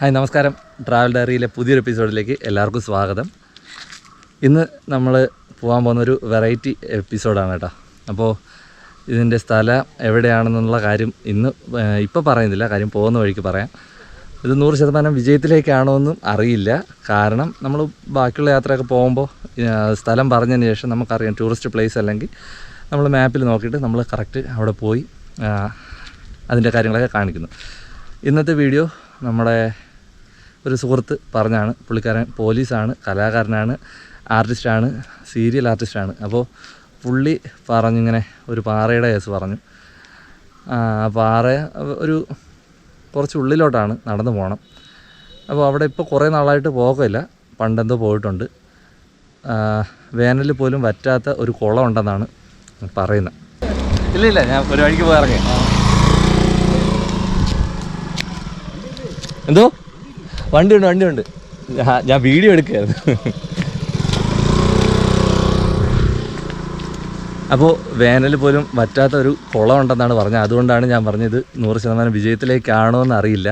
Hi നമസ്കാരം. Travel ഡയറിയിലെ പുതിയൊരു എപ്പിസോഡിലേക്ക് എല്ലാവർക്കും സ്വാഗതം. ഇന്ന് നമ്മൾ പോകാൻ പോകുന്നൊരു വെറൈറ്റി എപ്പിസോഡാണ് കേട്ടോ. അപ്പോൾ ഇതിൻ്റെ സ്ഥലം എവിടെയാണെന്നുള്ള കാര്യം ഇപ്പോൾ പറയുന്നില്ല, കാര്യം പോകുന്ന വഴിക്ക് പറയാം. ഇത് 100% വിജയത്തിലേക്കാണോ എന്നും അറിയില്ല. കാരണം നമ്മൾ ബാക്കിയുള്ള യാത്രയൊക്കെ പോകുമ്പോൾ സ്ഥലം പറഞ്ഞതിന് ശേഷം നമുക്കറിയാം ടൂറിസ്റ്റ് പ്ലേസ് അല്ലെങ്കിൽ നമ്മൾ മാപ്പിൽ നോക്കിയിട്ട് നമ്മൾ കറക്റ്റ് അവിടെ പോയി അതിൻ്റെ കാര്യങ്ങളൊക്കെ കാണിക്കുന്നു. ഇന്നത്തെ വീഡിയോ നമ്മുടെ ഒരു സുഹൃത്ത് പറഞ്ഞാണ്. പുള്ളിക്കാരൻ പോലീസാണ്, കലാകാരനാണ്, ആർട്ടിസ്റ്റാണ്, സീരിയൽ ആർട്ടിസ്റ്റാണ്. അപ്പോൾ പുള്ളി പറഞ്ഞിങ്ങനെ ഒരു പാറയുടെ കേസ് പറഞ്ഞു. പാറ ഒരു കുറച്ച് ഉള്ളിലോട്ടാണ് നടന്നു പോകണം. അപ്പോൾ അവിടെ ഇപ്പോൾ കുറേ നാളായിട്ട് പോകില്ല, പണ്ടെന്തോ പോയിട്ടുണ്ട്. വേനലിൽ പോലും വറ്റാത്ത ഒരു കുളം ഉണ്ടെന്നാണ് പറയുന്നത്. ഇല്ല ഞാൻ ഒരു വഴിക്ക് പോയി ഇറങ്ങി. എന്തോ വണ്ടിയുണ്ട്. ഞാൻ വീഡിയോ എടുക്കുകയായിരുന്നു. അപ്പോൾ വേനൽ പോലും വറ്റാത്ത ഒരു കുളം ഉണ്ടെന്നാണ് പറഞ്ഞത്. അതുകൊണ്ടാണ് ഞാൻ പറഞ്ഞത് 100% വിജയത്തിലേക്കാണോ എന്ന് അറിയില്ല.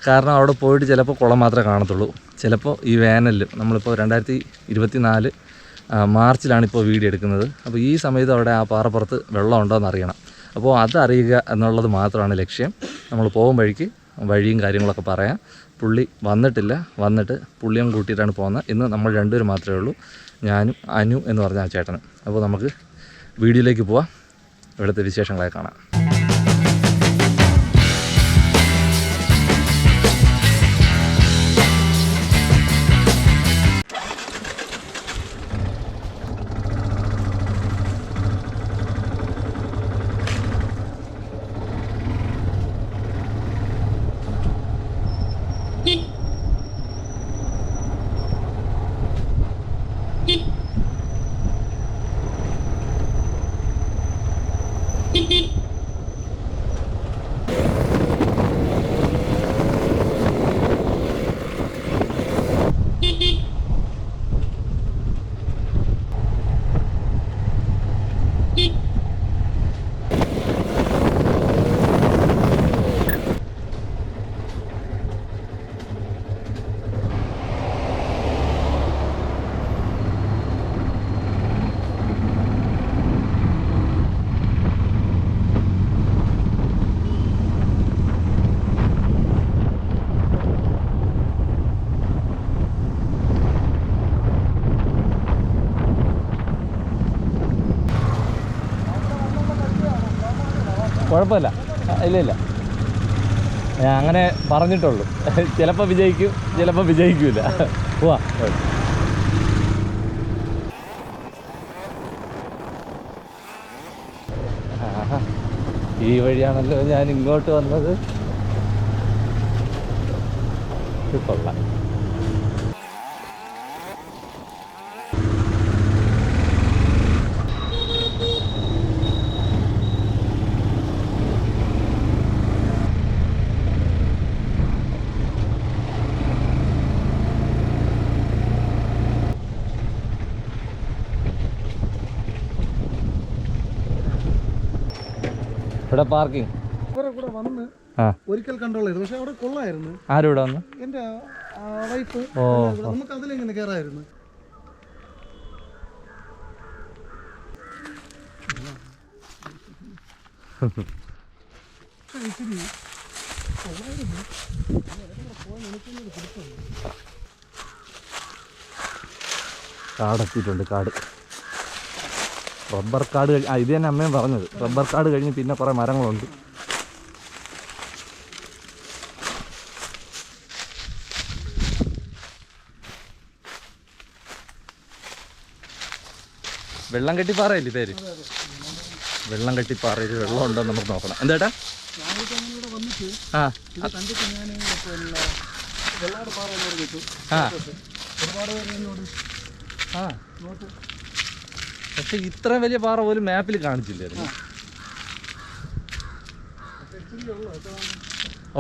കാരണം അവിടെ പോയിട്ട് ചിലപ്പോൾ കുളം മാത്രമേ കാണത്തുള്ളൂ. ചിലപ്പോൾ ഈ വേനലിൽ നമ്മളിപ്പോൾ 2024 മാർച്ചിലാണിപ്പോൾ വീഡിയോ എടുക്കുന്നത്. അപ്പോൾ ഈ സമയത്ത് അവിടെ ആ പാറപ്പുറത്ത് വെള്ളം ഉണ്ടോ എന്ന് അറിയണം. അപ്പോൾ അതറിയുക എന്നുള്ളത് മാത്രമാണ് ലക്ഷ്യം. നമ്മൾ പോകും വഴിയും കാര്യങ്ങളൊക്കെ പറയാം. പുള്ളി വന്നിട്ടില്ല, വന്നിട്ട് പുള്ളിയും കൂട്ടിയിട്ടാണ് പോകുന്നത്. ഇന്ന് നമ്മൾ രണ്ടുപേരും മാത്രമേ ഉള്ളൂ, ഞാനും അനു എന്ന് പറഞ്ഞ ആ ചേട്ടനും. അപ്പോൾ നമുക്ക് വീഡിയോയിലേക്ക് പോവാം, ഇവിടുത്തെ വിശേഷങ്ങളെ കാണാം. കുഴപ്പമില്ല, ഇല്ല ഞാൻ അങ്ങനെ പറഞ്ഞിട്ടുള്ളൂ. ചിലപ്പോൾ വിജയിക്കും, ചിലപ്പോൾ വിജയിക്കില്ല. പോവാ. ഈ വഴിയാണല്ലോ ഞാൻ ഇങ്ങോട്ട് വന്നത്. കൊള്ളാം. ഇവിടെ പാർക്കിംഗ് കൂടെ വന്ന് ഒരിക്കൽ കണ്ടോളായിരുന്നു, പക്ഷെ അവിടെ കൊള്ളായിരുന്നു. ആരും വന്നു? എന്റെ വൈഫ്. നമുക്ക് അതിലെങ്ങനെ കയറായിരുന്നു. കാടെത്തിയിട്ടുണ്ട്. കാട്, റബ്ബർ കാട്. ഇത് തന്നെ അമ്മയും പറഞ്ഞത്. റബ്ബർ കാട് കഴിഞ്ഞ് പിന്നെ കുറേ മരങ്ങളുണ്ട്. വെള്ളം കെട്ടിപ്പാറയല്ലേ പേര്? വെള്ളം കെട്ടിപ്പാറയിൽ വെള്ളം ഉണ്ടോ എന്ന് നമുക്ക് നോക്കണം. എന്താ പക്ഷെ ഇത്രയും വലിയ പാറ പോലും മാപ്പിൽ കാണിച്ചില്ലായിരുന്നു.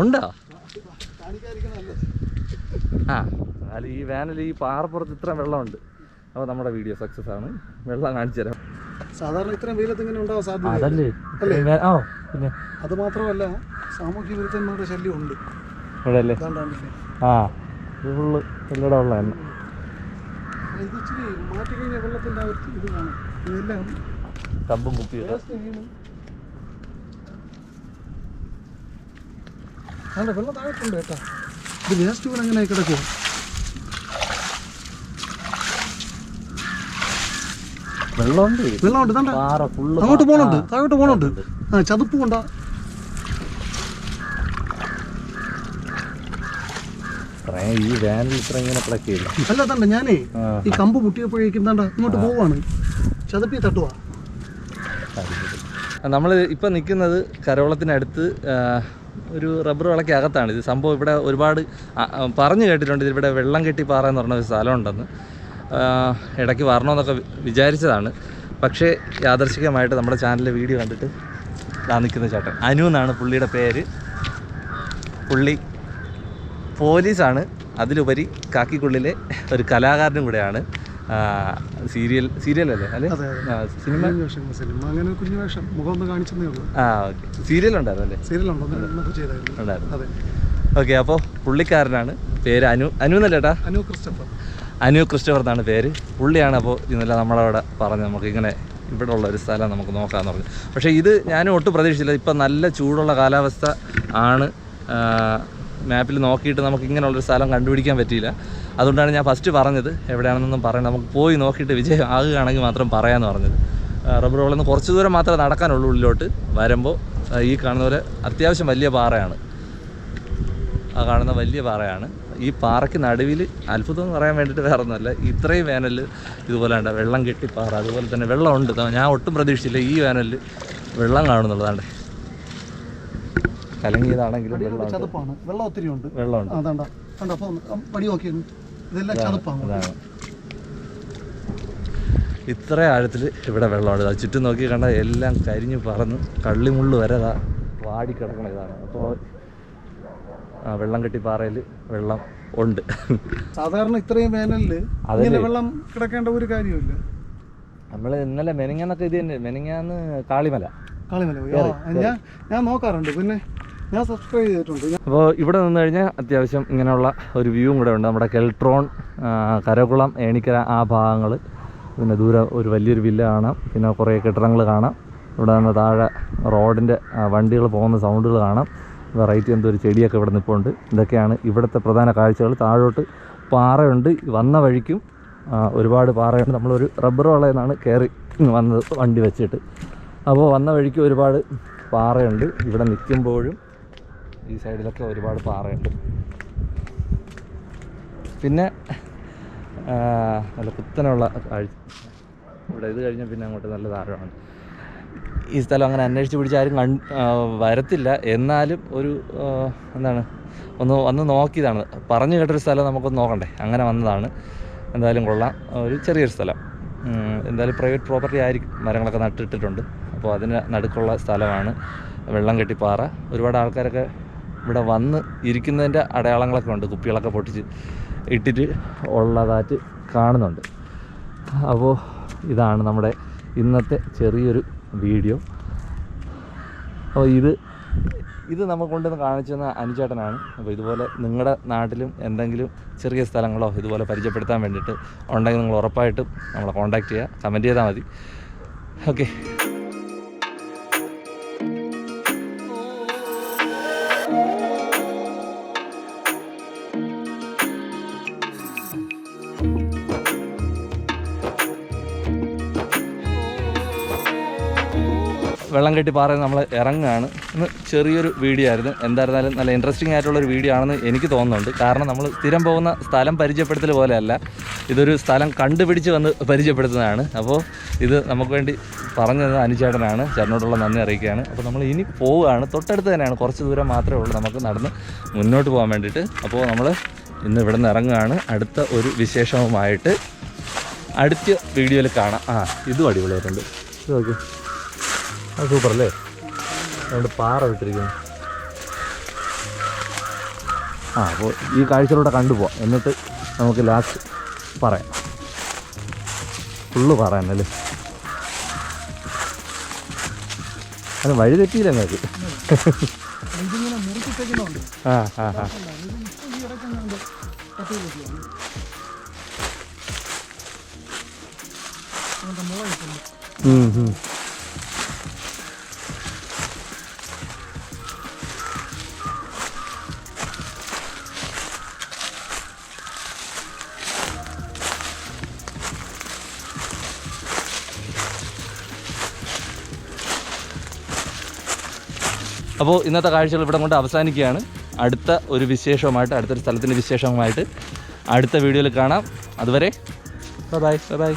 ഉണ്ടോ? എന്നാലും ഈ വേനൽ ഈ പാറപ്പുറത്ത് ഇത്ര വെള്ളമുണ്ട്. അപ്പോൾ നമ്മുടെ വീഡിയോ സക്സസ് ആണ്. വെള്ളം കാണിച്ചു തരാം. സാധാരണ ഇത്രയും വെയിലത്ത് ഇങ്ങനെ ഉണ്ടാവാൻ സാധ്യത അതല്ലേ? പിന്നെ അത് മാത്രമല്ല, സാമൂഹ്യ വിരുദ്ധന്മാരുടെ ശല്യം ഉണ്ട്. ഇവിടെ അല്ലേ? ആ ഇത് ഫുള്ള് എല്ലായിടെ ഉള്ള തന്നെ. ഇത് ഇച്ചിരി മാറ്റി കഴിഞ്ഞാൽ വെള്ളത്തിൻ്റെ ആ ഒരു ഇത് കാണും. ഇതെല്ലാം കമ്പും കുപ്പിയൊക്കെ അല്ല വെള്ളം താഴെട്ടുണ്ട് കേട്ടോ. ഇത് വേസ്റ്റ് ഇവിടെ അങ്ങനെ കിടക്കുക. വെള്ളമുണ്ട്, വെള്ളമുണ്ട്. പാറ ഫുള്ള് അങ്ങോട്ട് പോകണുണ്ട്, താഴോട്ട് പോകണുണ്ട്. ആ ചതുപ്പ് കൊണ്ടാ. ഈ വേനൽ ഇത്ര ഇങ്ങനെ കിടക്കില്ല. അല്ല തണ്ട ഞാനേ ഈ കമ്പ് മുട്ടിയപ്പോഴേക്കും തണ്ട ഇങ്ങോട്ട് പോവാണ്, ചതുപ്പി തട്ടുവാ. നമ്മൾ ഇപ്പം നിൽക്കുന്നത് കരവളത്തിനടുത്ത് ഒരു റബ്ബർ വിളയ്ക്ക് അകത്താണ്. ഇത് സംഭവം ഇവിടെ ഒരുപാട് പറഞ്ഞു കേട്ടിട്ടുണ്ട്. ഇവിടെ വെള്ളം കെട്ടിപ്പാറ എന്ന് പറഞ്ഞ ഒരു സ്ഥലമുണ്ടെന്ന്. ഇടയ്ക്ക് വരണമെന്നൊക്കെ വിചാരിച്ചതാണ്. പക്ഷേ യാദർശികമായിട്ട് നമ്മുടെ ചാനലിലെ വീഡിയോ കണ്ടിട്ട് നിൽക്കുന്ന ചേട്ടൻ അനു എന്നാണ് പുള്ളിയുടെ പേര്. പുള്ളി പോലീസാണ്, അതിലുപരി കാക്കിക്കുള്ളിലെ ഒരു കലാകാരനും കൂടെയാണ്. സീരിയലല്ലേ അല്ലേ? സിനിമ അങ്ങനെ കുഞ്ഞു വേഷം, മുഖം ഒന്ന് കാണിച്ചതേ ഉള്ളൂ. ഓക്കെ. സീരിയലുണ്ടായിരുന്നല്ലേ? സീരിയലുണ്ടോ? ഓക്കെ. അപ്പോൾ പുള്ളിക്കാരനാണ്, പേര് അനു എന്നല്ലേ ചേട്ടാ? അനു ക്രിസ്റ്റഫർ എന്നാണ് പേര്. പുള്ളിയാണ് അപ്പോൾ ഇന്നലെ നമ്മളവിടെ പറഞ്ഞ് നമുക്ക് ഇങ്ങനെ ഇവിടെ ഉള്ള ഒരു സ്ഥലം നമുക്ക് നോക്കാമെന്ന് പറഞ്ഞു. പക്ഷേ ഇത് ഞാനും ഒട്ടും പ്രതീക്ഷിച്ചില്ല. ഇപ്പം നല്ല ചൂടുള്ള കാലാവസ്ഥ ആണ്. മാപ്പിൽ നോക്കിയിട്ട് നമുക്ക് ഇങ്ങനെയുള്ളൊരു സ്ഥലം കണ്ടുപിടിക്കാൻ പറ്റിയില്ല. അതുകൊണ്ടാണ് ഞാൻ ഫസ്റ്റ് പറഞ്ഞത് എവിടെയാണെന്നൊന്നും പറയുന്നത്. നമുക്ക് പോയി നോക്കിയിട്ട് വിജയം ആകുകയാണെങ്കിൽ മാത്രം പറയാമെന്ന് പറഞ്ഞത്. റബ്ബർ റോളിൽ നിന്ന് കുറച്ച് ദൂരം മാത്രമേ നടക്കാനുള്ളൂ ഉള്ളിലോട്ട്. വരുമ്പോൾ ഈ കാണുന്ന പോലെ അത്യാവശ്യം വലിയ പാറയാണ്. ആ കാണുന്ന വലിയ പാറയാണ്. ഈ പാറയ്ക്ക് നടുവിൽ അത്ഭുതം എന്ന് പറയാൻ വേണ്ടിയിട്ട് വേറെ ഒന്നുമല്ല, ഇത്രയും വേനലിൽ ഇതുപോലെ ഉണ്ട് വെള്ളം കെട്ടി പാറ. അതുപോലെ തന്നെ വെള്ളമുണ്ട്. ഞാൻ ഒട്ടും പ്രതീക്ഷിച്ചില്ല ഈ വേനലിൽ വെള്ളം കാണുന്നുള്ളതാണ്. കലങ്ങിയതാണെങ്കിലും വെള്ളം ഒത്തിരി ഉണ്ട്. വെള്ളമുണ്ട്. അതാണ് ഇത്ര ആഴത്തിൽ ഇവിടെ വെള്ളമുണ്ട്. അത് ചുറ്റും നോക്കി കണ്ട എല്ലാം കരിഞ്ഞു പറന്ന് കള്ളിമുള്ളു വരെ വാടിക്കിടക്കണ ഇതാണ്. അപ്പോൾ വെള്ളം കെട്ടി പാറയിൽ വെള്ളം ഉണ്ട്. സാധാരണ ഇത്രയും വേനലില് വെള്ളം കിടക്കേണ്ട ഒരു കാര്യമില്ല. നമ്മൾ ഇന്നലെ മെനിങ്ങാന്നൊക്കെ ഇത് തന്നെ, മെനിങ്ങാന്ന് കാളിമല ഞാൻ നോക്കാറുണ്ട്, പിന്നെ ഞാൻ സബ്സ്ക്രൈബ് ചെയ്തിട്ടുണ്ട്. അപ്പോൾ ഇവിടെ നിന്ന് കഴിഞ്ഞാൽ അത്യാവശ്യം ഇങ്ങനെയുള്ള ഒരു വ്യൂവും കൂടെ ഉണ്ട്. നമ്മുടെ കെൽട്രോൺ, കരകുളം, ഏണിക്കര ആ ഭാഗങ്ങൾ, പിന്നെ ദൂരെ ഒരു വലിയൊരു വില്ല കാണാം, പിന്നെ കുറേ കെട്ടിടങ്ങൾ കാണാം. ഇവിടെ നിന്ന് താഴെ റോഡിൻ്റെ വണ്ടികൾ പോകുന്ന സൗണ്ടുകൾ കാണാം. വെറൈറ്റി എന്തൊരു ചെടിയൊക്കെ ഇവിടെ നിൽപ്പുണ്ട്. ഇതൊക്കെയാണ് ഇവിടുത്തെ പ്രധാന കാഴ്ചകൾ. താഴോട്ട് പാറയുണ്ട്. വന്ന വഴിക്കും ഒരുപാട് പാറയുണ്ട്. നമ്മളൊരു റബ്ബർ വളയിൽ നിന്നാണ് കയറി വന്നത് വണ്ടി വെച്ചിട്ട്. അപ്പോൾ വന്ന വഴിക്ക് ഒരുപാട് പാറയുണ്ട്. ഇവിടെ നിൽക്കുമ്പോഴും ഈ സൈഡിലൊക്കെ ഒരുപാട് പാറയുണ്ട്. പിന്നെ നല്ല കുത്തനുള്ള കാഴ്ച ഇവിടെ. ഇത് കഴിഞ്ഞാൽ പിന്നെ അങ്ങോട്ട് നല്ല താഴമാണ്. ഈ സ്ഥലം അങ്ങനെ അന്വേഷിച്ച് പിടിച്ച് ആരും വരത്തില്ല. എന്നാലും ഒരു എന്താണ് വന്ന് നോക്കിയതാണ്. പറഞ്ഞു കേട്ടൊരു സ്ഥലം നമുക്കൊന്ന് നോക്കണ്ടേ, അങ്ങനെ വന്നതാണ്. എന്തായാലും കൊള്ളാം. ഒരു ചെറിയൊരു സ്ഥലം, എന്തായാലും പ്രൈവറ്റ് പ്രോപ്പർട്ടി ആയിരിക്കും. മരങ്ങളൊക്കെ നട്ടിട്ടിട്ടുണ്ട്. അപ്പോൾ അതിന് നടുക്കുള്ള സ്ഥലമാണ്. വെള്ളം കെട്ടിപ്പാറ. ഒരുപാട് ആൾക്കാരൊക്കെ ഇവിടെ വന്ന് ഇരിക്കുന്നതിൻ്റെ അടയാളങ്ങളൊക്കെ ഉണ്ട്. കുപ്പികളൊക്കെ പൊട്ടിച്ച് ഇട്ടിട്ട് ഉള്ളതായിട്ട് കാണുന്നുണ്ട്. അപ്പോൾ ഇതാണ് നമ്മുടെ ഇന്നത്തെ ചെറിയൊരു വീഡിയോ. അപ്പോൾ ഇത് നമുക്ക് കൊണ്ടുവന്ന് കാണിച്ചു തന്ന അനുചേട്ടനാണ്. അപ്പോൾ ഇതുപോലെ നിങ്ങളുടെ നാട്ടിലും എന്തെങ്കിലും ചെറിയ സ്ഥലങ്ങളോ ഇതുപോലെ പരിചയപ്പെടുത്താൻ വേണ്ടിയിട്ട് ഉണ്ടെങ്കിൽ നിങ്ങൾ ഉറപ്പായിട്ടും നമ്മളെ കോൺടാക്റ്റ് ചെയ്യുക, കമൻറ്റ് ചെയ്താൽ മതി. ഓക്കെ. വെള്ളം കെട്ടി പാറയിൽ നമ്മൾ ഇറങ്ങുകയാണ്. ഇന്ന് ചെറിയൊരു വീഡിയോ ആയിരുന്നു. എന്തായിരുന്നാലും നല്ല ഇൻട്രസ്റ്റിംഗ് ആയിട്ടുള്ളൊരു വീഡിയോ ആണെന്ന് എനിക്ക് തോന്നുന്നുണ്ട്. കാരണം നമ്മൾ സ്ഥിരം പോകുന്ന സ്ഥലം പരിചയപ്പെടുത്തൽ പോലെയല്ല, ഇതൊരു സ്ഥലം കണ്ടുപിടിച്ച് വന്ന് പരിചയപ്പെടുത്തുന്നതാണ്. അപ്പോൾ ഇത് നമുക്ക് വേണ്ടി പറഞ്ഞത് അനുചേട്ടനാണ്. ചേട്ടനോടുള്ള നന്ദി അറിയിക്കുകയാണ്. അപ്പോൾ നമ്മൾ ഇനി പോവുകയാണ്. തൊട്ടടുത്ത് തന്നെയാണ്, കുറച്ച് ദൂരം മാത്രമേ ഉള്ളൂ നമുക്ക് നടന്ന് മുന്നോട്ട് പോകാൻ വേണ്ടിയിട്ട്. അപ്പോൾ നമ്മൾ ഇന്ന് ഇവിടെ നിന്ന് ഇറങ്ങുകയാണ്. അടുത്ത ഒരു വിശേഷവുമായിട്ട് അടുത്ത വീഡിയോയിൽ കാണാം. ഇതും അടിപൊളിയായിട്ടുണ്ട്. ഇത് ഓക്കെ, അത് സൂപ്പർ അല്ലേ? അതുകൊണ്ട് പാറ വിട്ടിരിക്കുന്നു. അപ്പോൾ ഈ കാഴ്ചയിലൂടെ കണ്ടുപോവാം. എന്നിട്ട് നമുക്ക് ലാസ്റ്റ് പറയാം. ഫുള്ള് പറയാനല്ലേ? അത് വഴി തെറ്റിയില്ല നിങ്ങൾക്ക്. ഇതിങ്ങനെ മുറിച്ച് കിടക്കുന്നുണ്ട്. ആ ആ ആ ഇത് ഇപ്പം ഈ ഇടയ്ക്കെങ്ങാണ്ട് കട്ട് ചെയ്തിരിക്കുകയാണ്. അങ്ങനത്തെ മുള കിട്ടുന്നു. അപ്പോൾ ഇന്നത്തെ കാഴ്ചകൾ ഇവിടെ കൊണ്ട് അവസാനിക്കുകയാണ്. അടുത്ത ഒരു വിശേഷവുമായിട്ട്, അടുത്തൊരു സ്ഥലത്തിൻ്റെ വിശേഷവുമായിട്ട് അടുത്ത വീഡിയോയിൽ കാണാം. അതുവരെ ബൈ ബൈ.